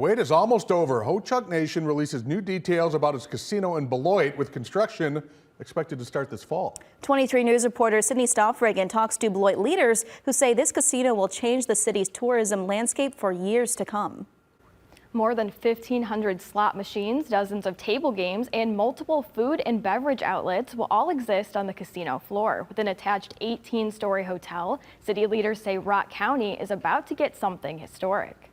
wait is almost over. Ho-Chunk Nation releases new details about its casino in Beloit, with construction expected to start this fall. 23 News reporter Sydney Stoffregan talks to Beloit leaders who say this casino will change the city's tourism landscape for years to come. More than 1,500 slot machines, dozens of table games, and multiple food and beverage outlets will all exist on the casino floor. With an attached 18-story hotel, city leaders say Rock County is about to get something historic.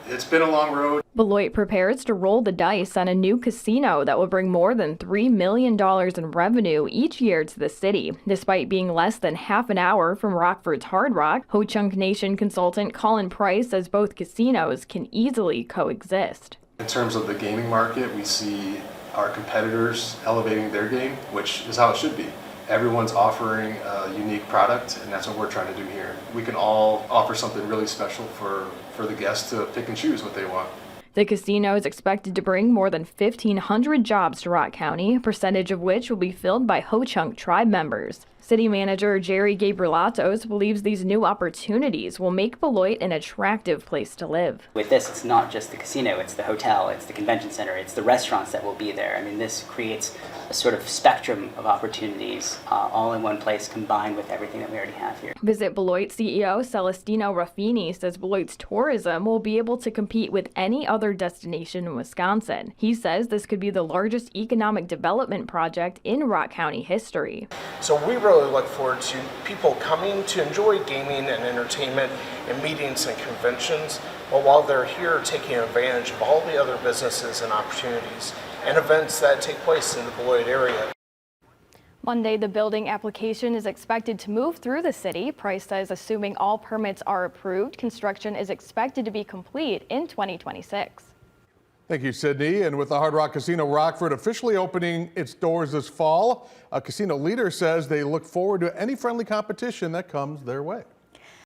It's been a long road. Beloit prepares to roll the dice on a new casino that will bring more than $3 million in revenue each year to the city. Despite being less than half an hour from Rockford's Hard Rock, Ho-Chunk Nation consultant Colin Price says both casinos can easily coexist. In terms of the gaming market, we see our competitors elevating their game, which is how it should be. Everyone's offering a unique product, and that's what we're trying to do here. We can all offer something really special for the guests to pick and choose what they want. The casino is expected to bring more than 1,500 jobs to Rock County, a percentage of which will be filled by Ho-Chunk tribe members. City Manager Jerry Gabrielatos believes these new opportunities will make Beloit an attractive place to live. With this, it's not just the casino, it's the hotel, it's the convention center, it's the restaurants that will be there. I mean, this creates a sort of spectrum of opportunities all in one place, combined with everything that we already have here. Visit Beloit CEO Celestino Raffini says Beloit's tourism will be able to compete with any other destination in Wisconsin. He says this could be the largest economic development project in Rock County history. So we really look forward to people coming to enjoy gaming and entertainment and meetings and conventions, but while they're here taking advantage of all the other businesses and opportunities and events that take place in the Beloit area. Monday, the building application is expected to move through the city. Price says assuming all permits are approved, construction is expected to be complete in 2026. Thank you, Sydney. And with the Hard Rock Casino Rockford officially opening its doors this fall, a casino leader says they look forward to any friendly competition that comes their way.